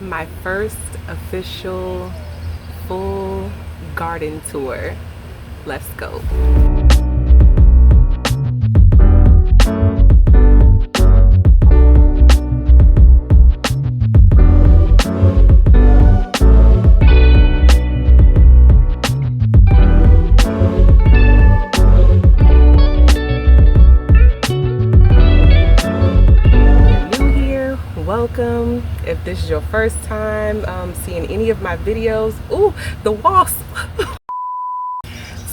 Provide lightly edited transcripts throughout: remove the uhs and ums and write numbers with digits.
my first official full garden tour. Let's go. Welcome. If this is your first time seeing any of my videos, ooh, the wasp.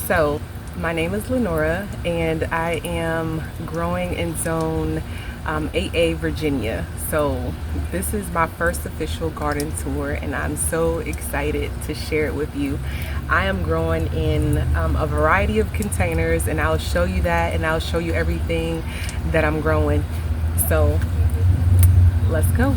So my name is Lenora and I am growing in zone 8A Virginia. So this is my first official garden tour and I'm so excited to share it with you. I am growing in a variety of containers and I'll show you that, and I'll show you everything that I'm growing. So let's go.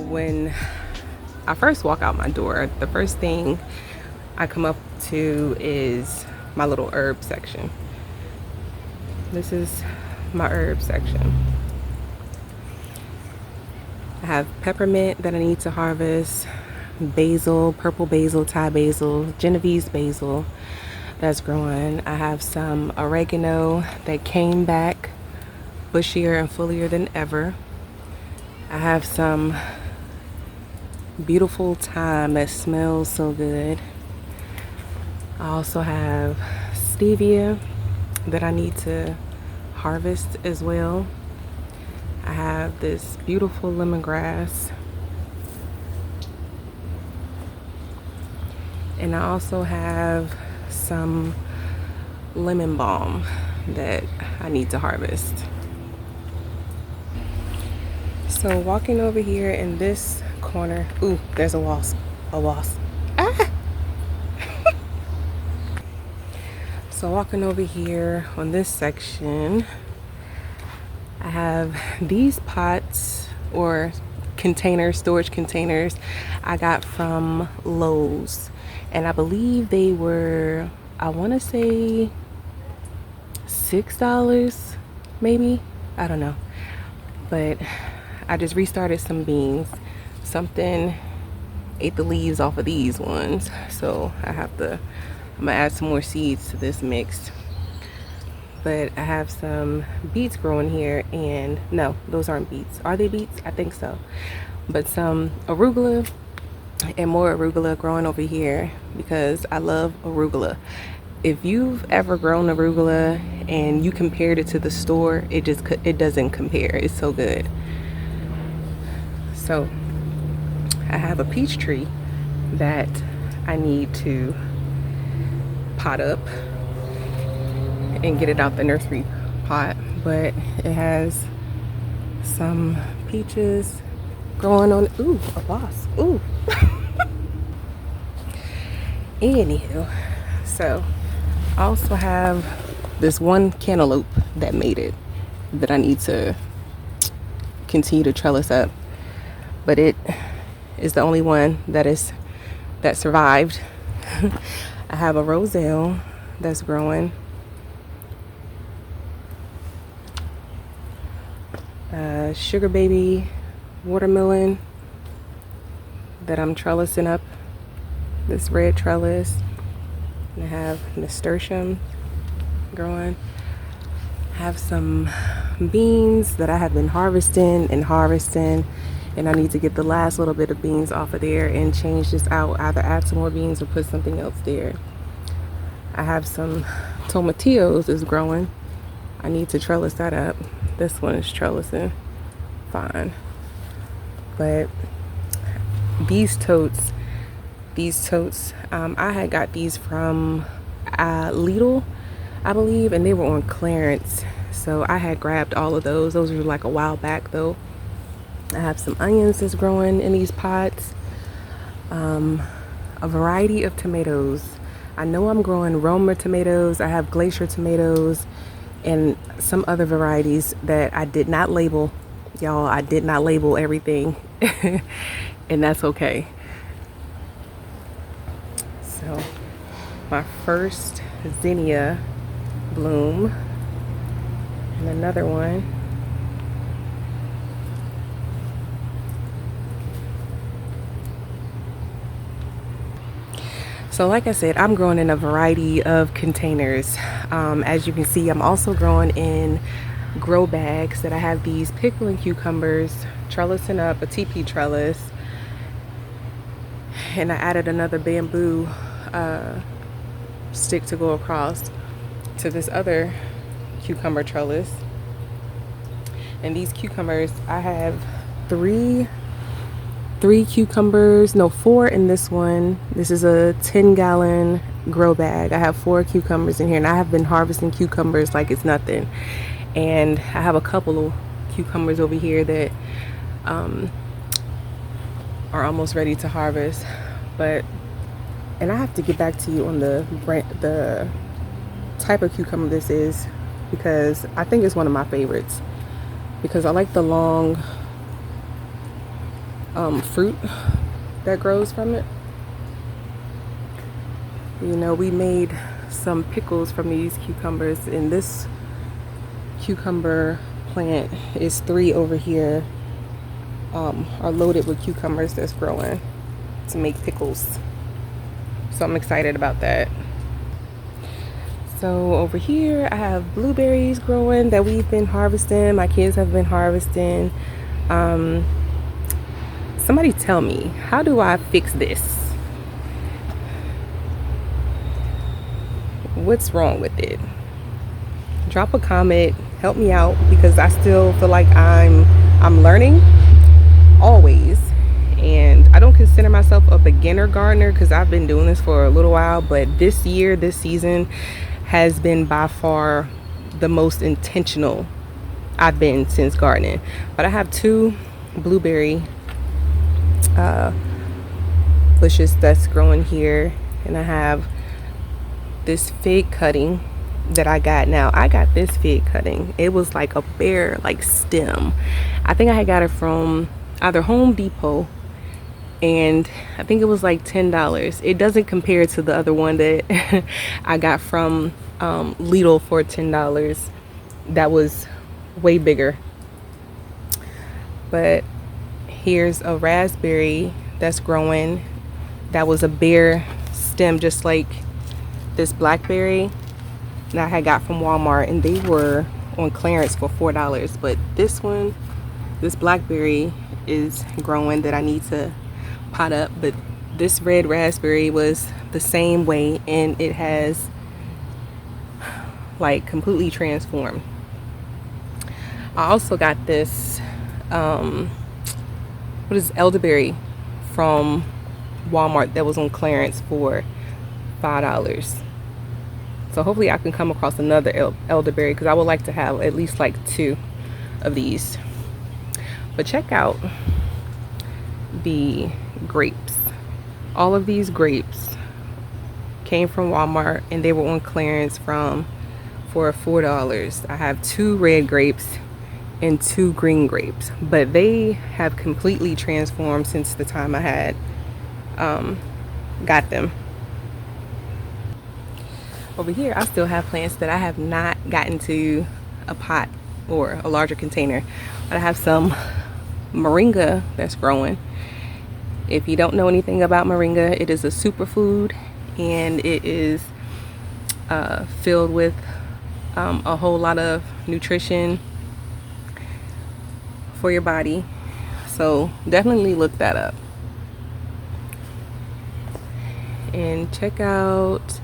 When I first walk out my door, the first thing I come up to is my little herb section. This is my herb section. I have peppermint that I need to harvest, basil, purple basil, Thai basil, Genovese basil that's growing. I have some oregano that came back bushier and fuller than ever. I have some beautiful thyme that smells so good. I also have stevia that I need to harvest as well. I have this beautiful lemongrass, and I also have some lemon balm that I need to harvest. So walking over here in this corner, ooh, there's a wasp. Ah! So walking over here on this section, I have these pots or containers, storage containers I got from Lowe's, and I believe they were, I want to say $6 maybe, I don't know, but I just restarted some beans. Something ate the leaves off of these ones, so I'm gonna add some more seeds to this mix. But I have some beets growing here, and no, those aren't beets. Are they beets? I think so. But some arugula and more arugula growing over here because I love arugula. If you've ever grown arugula and you compared it to the store, it doesn't compare. It's so good. So I have a peach tree that I need to pot up and get it out the nursery pot, but it has some peaches growing on. Ooh, a wasp. Ooh. Anywho, so I also have this one cantaloupe that made it that I need to continue to trellis up, but it is the only one that survived. I have a roselle that's growing, sugar baby watermelon that I'm trellising up, this red trellis, and I have nasturtium growing. I have some beans that I have been harvesting, and I need to get the last little bit of beans off of there and change this out, either add some more beans or put something else there. I have some tomatillos is growing. I need to trellis that up. This one is trellising fine. But these totes, I had got these from Lidl, I believe, and they were on clearance. So I had grabbed all of those. Those were like a while back though. I have some onions that's growing in these pots. A variety of tomatoes. I know I'm growing Roma tomatoes. I have glacier tomatoes and some other varieties that I did not label. Y'all, I did not label everything and that's okay. So my first zinnia bloom and another one. So like I said, I'm growing in a variety of containers. As you can see, I'm also growing in grow bags that I have these pickling cucumbers, trellising up, a TP trellis, and I added another bamboo stick to go across to this other cucumber trellis. And these cucumbers, I have three cucumbers, no, 4 in this one. This is a 10-gallon grow bag. I have 4 cucumbers in here, and I have been harvesting cucumbers like it's nothing. And I have a couple of cucumbers over here that are almost ready to harvest. And I have to get back to you on the type of cucumber this is, because I think it's one of my favorites, because I like the long fruit that grows from it. You know, we made some pickles from these cucumbers, and this cucumber plant is 3 over here are loaded with cucumbers that's growing to make pickles. So I'm excited about that. So over here I have blueberries growing that we've been harvesting. My kids have been harvesting. Somebody tell me, how do I fix this? What's wrong with it? Drop a comment, help me out, because I still feel like I'm learning always. And I don't consider myself a beginner gardener because I've been doing this for a little while, but this season has been by far the most intentional I've been since gardening. But I have 2 blueberry bushes that's growing here, and I have this fig cutting that I got. Now I got this fig cutting, it was like a bare like stem. I think I had got it from either Home Depot, and I think it was like $10. It doesn't compare to the other one that I got from Lidl for $10. That was way bigger. But here's a raspberry that's growing that was a bare stem, just like this blackberry that I had got from Walmart, and they were on clearance for $4. But this one, this blackberry is growing that I need to pot up. But this red raspberry was the same way, and it has like completely transformed. I also got this what is elderberry from Walmart that was on clearance for $5. So hopefully I can come across another elderberry, because I would like to have at least like 2 of these. But check out the grapes. All of these grapes came from Walmart, and they were on clearance for $4. I have 2 red grapes and 2 green grapes, but they have completely transformed since the time I had got them. Over here I still have plants that I have not gotten to a pot or a larger container, but I have some moringa that's growing. If you don't know anything about moringa, it is a superfood, and it is filled with a whole lot of nutrition for your body. So definitely look that up. And check out,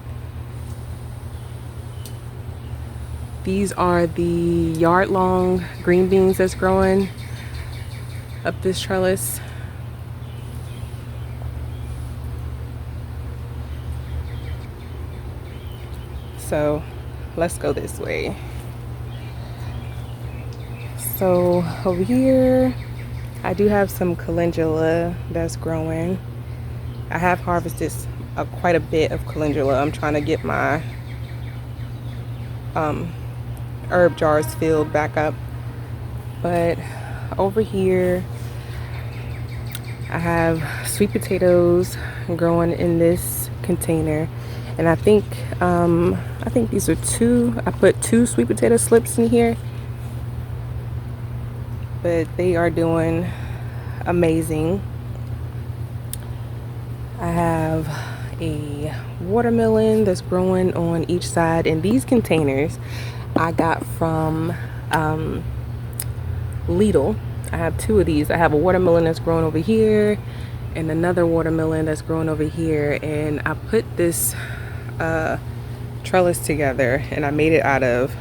these are the yard-long green beans that's growing up this trellis. So let's go this way. So over here I do have some calendula that's growing. I have harvested quite a bit of calendula. I'm trying to get my herb jars filled back up. But over here I have sweet potatoes growing in this container, and I think these are I put 2 sweet potato slips in here, but they are doing amazing. I have a watermelon that's growing on each side, and these containers I got from Lidl. I have 2 of these. I have a watermelon that's growing over here and another watermelon that's growing over here, and I put this trellis together and I made it out of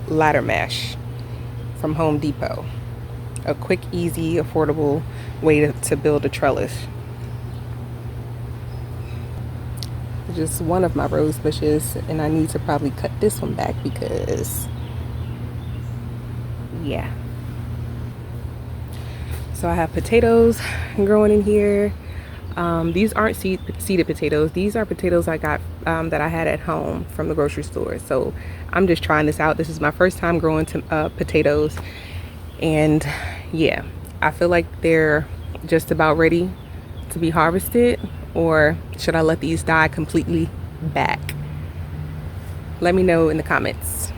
ladder mash from Home Depot. A quick, easy, affordable way to build a trellis. Just one of my rose bushes, and I need to probably cut this one back because yeah. So I have potatoes growing in here. These aren't seeded potatoes. These are potatoes I got that I had at home from the grocery store. So I'm just trying this out. This is my first time growing potatoes, and yeah, I feel like they're just about ready to be harvested. Or should I let these die completely back? Let me know in the comments.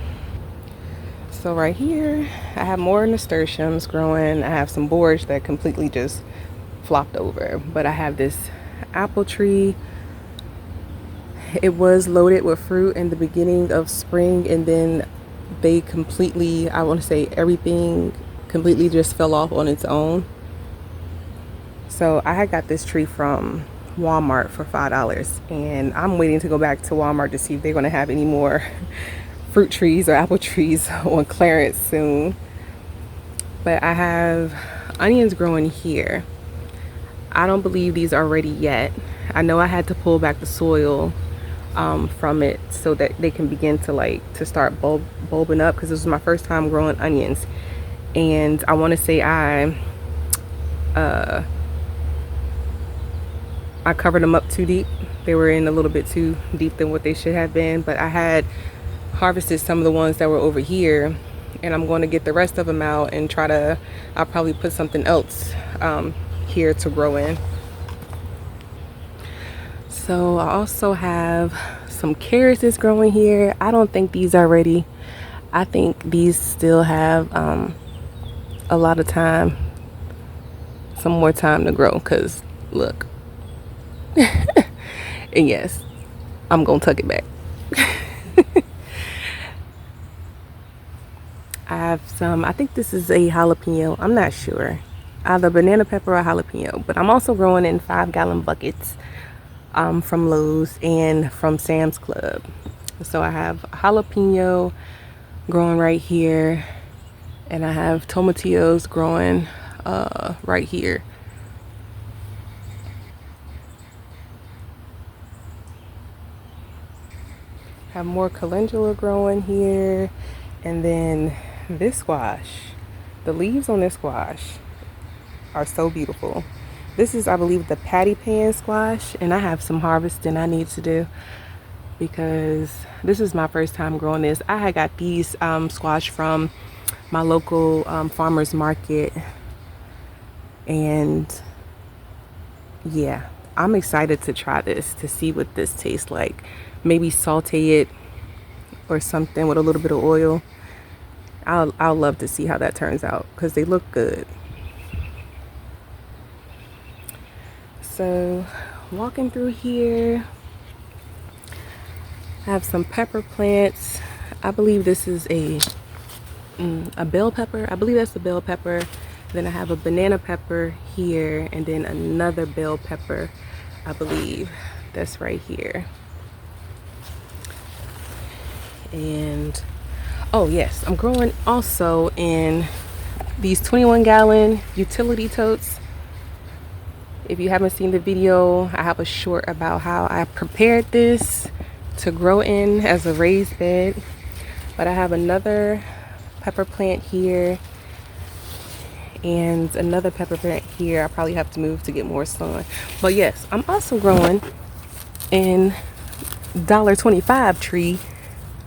So right here I have more nasturtiums growing. I have some borage that completely just flopped over, but I have this apple tree. It was loaded with fruit in the beginning of spring, and then they completely, I want to say everything completely just fell off on its own. So I had got this tree from Walmart for $5, and I'm waiting to go back to Walmart to see if they're going to have any more fruit trees or apple trees on clearance soon. But I have onions growing here. I don't believe these are ready yet. I know I had to pull back the soil from it so that they can begin to start bulbing up, because this was my first time growing onions, and I want to say I covered them up too deep. They were in a little bit too deep than what they should have been, but I had harvested some of the ones that were over here, and I'm going to get the rest of them out and I'll probably put something else here to grow in. So I also have some carrots that's growing here. I don't think these are ready. I think these still have a lot of time, some more time to grow, because look. And yes, I'm gonna tuck it back. I have some, I think this is a jalapeno, I'm not sure, either banana pepper or jalapeno, but I'm also growing in 5-gallon buckets from Lowe's and from Sam's Club. So I have jalapeno growing right here, and I have tomatillos growing right here. Have more calendula growing here, and then this squash, the leaves on this squash are so beautiful. This is, I believe, the patty pan squash, and I have some harvesting I need to do because this is my first time growing this. I had got these squash from my local farmer's market, and yeah, I'm excited to try this, to see what this tastes like. Maybe saute it or something with a little bit of oil. I'll love to see how that turns out, because they look good. So walking through here, I have some pepper plants. I believe this is a bell pepper. I believe that's a bell pepper. Then I have a banana pepper here, and then another bell pepper, I believe that's right here. And oh yes, I'm growing also in these 21-gallon utility totes. If you haven't seen the video, I have a short about how I prepared this to grow in as a raised bed. But I have another pepper plant here. and another pepper plant here. I probably have to move to get more sun. But yes, I'm also growing in $1.25 tree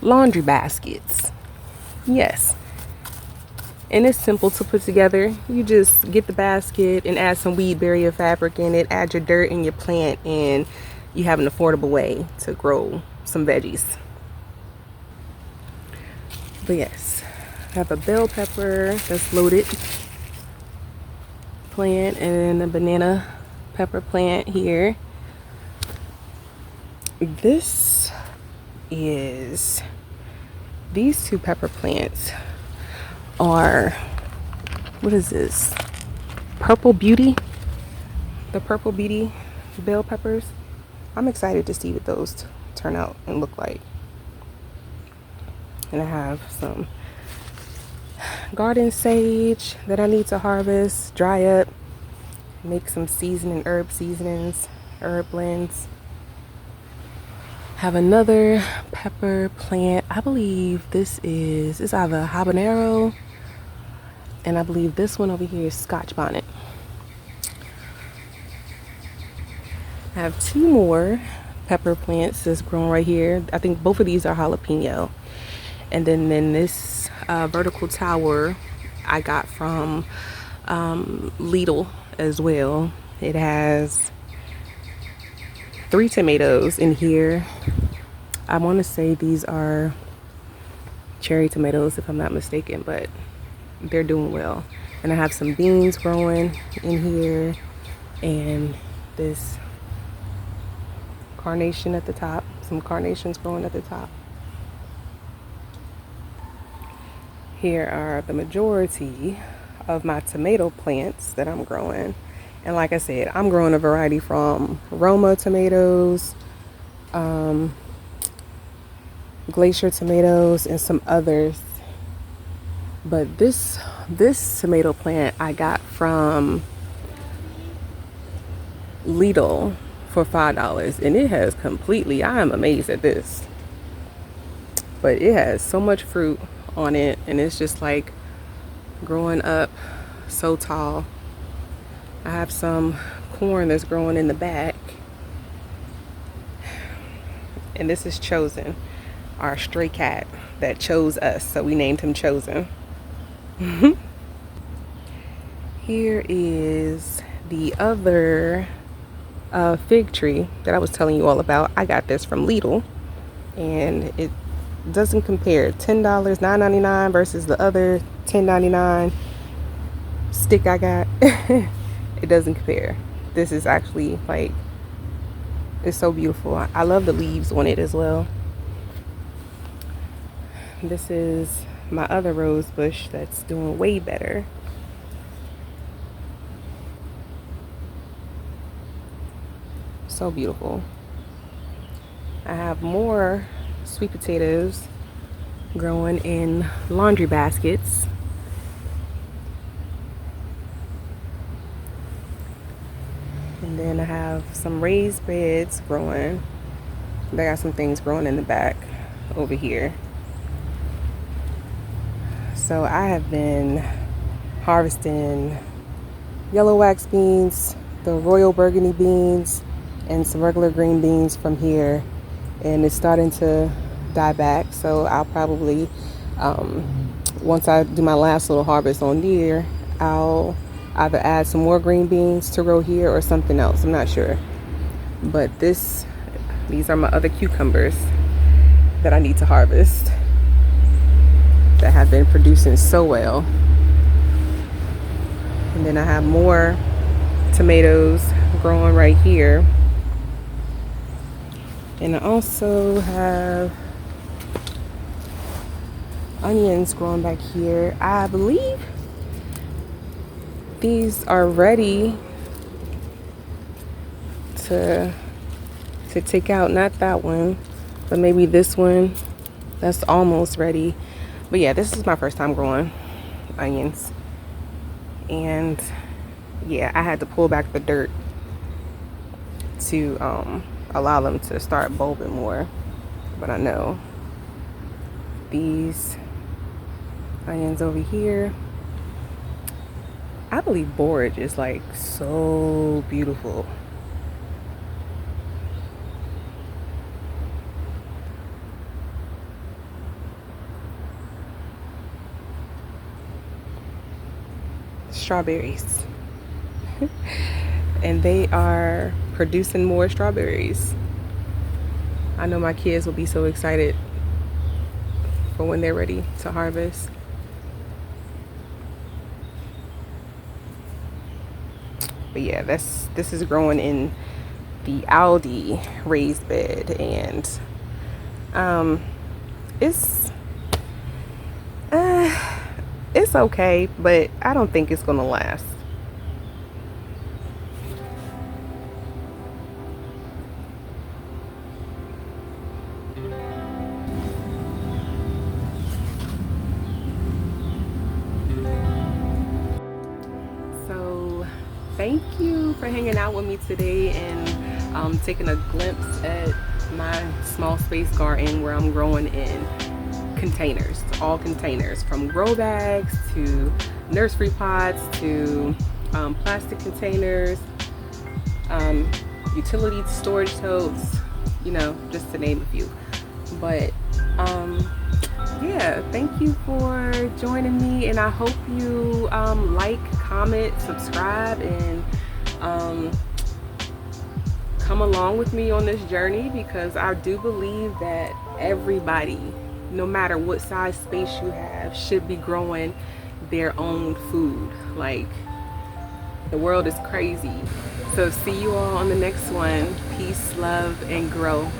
laundry baskets. Yes. And it's simple to put together. You just get the basket and add some weed barrier fabric in it, add your dirt and your plant, and you have an affordable way to grow some veggies. But yes, I have a bell pepper that's loaded plant and a banana pepper plant here. These two pepper plants are, what is this? Purple Beauty? The Purple Beauty bell peppers. I'm excited to see what those turn out and look like. And I have some garden sage that I need to harvest, dry up, make some herb seasonings, herb blends. Have another pepper plant. I believe it's either habanero, and I believe this one over here is Scotch bonnet. I have two more pepper plants that's growing right here. I think both of these are jalapeno. And then this vertical tower I got from Lidl as well. It has 3 tomatoes in here. I want to say these are cherry tomatoes if I'm not mistaken, but they're doing well. And I have some beans growing in here and this carnation at the top, some carnations growing at the top. Here are the majority of my tomato plants that I'm growing. And like I said, I'm growing a variety from Roma tomatoes, glacier tomatoes, and some others. But this tomato plant I got from Lidl for $5, and it has completely, I am amazed at this. But it has so much fruit on it, and it's just like growing up so tall. I have some corn that's growing in the back, and this is Chosen, our stray cat that chose us, so we named him Chosen. Here is the other fig tree that I was telling you all about. I got this from Lidl, and it doesn't compare. $10, $9.99 versus the other $10.99 stick I got. It doesn't compare. This is actually like, it's so beautiful. I love the leaves on it as well. This is my other rose bush that's doing way better. So beautiful. I have more sweet potatoes growing in laundry baskets. And then I have some raised beds growing. I got some things growing in the back over here. So I have been harvesting yellow wax beans, the royal burgundy beans, and some regular green beans from here. And it's starting to die back. So I'll probably, once I do my last little harvest on there, I'll either add some more green beans to grow here or something else. I'm not sure. But these are my other cucumbers that I need to harvest that have been producing so well. And then I have more tomatoes growing right here. And I also have onions growing back here. I believe these are ready to take out. Not that one, but maybe this one. That's almost ready. But yeah, this is my first time growing onions. And yeah, I had to pull back the dirt to allow them to start bulbing more. But I know these onions over here I believe borage is like so beautiful. Strawberries. And they are producing more strawberries. I know my kids will be so excited for when they're ready to harvest. But yeah, this is growing in the Aldi raised bed, and it's it's okay, but I don't think it's gonna last. So thank you for hanging out with me today and taking a glimpse at my small space garden where I'm growing in containers, all containers, from grow bags to nursery pots to plastic containers, utility storage totes, you know, just to name a few. But yeah, thank you for joining me, and I hope you like, comment, subscribe, and come along with me on this journey, because I do believe that everybody, no matter what size space you have, should be growing their own food. Like, the world is crazy. So see you all on the next one. Peace, love, and grow.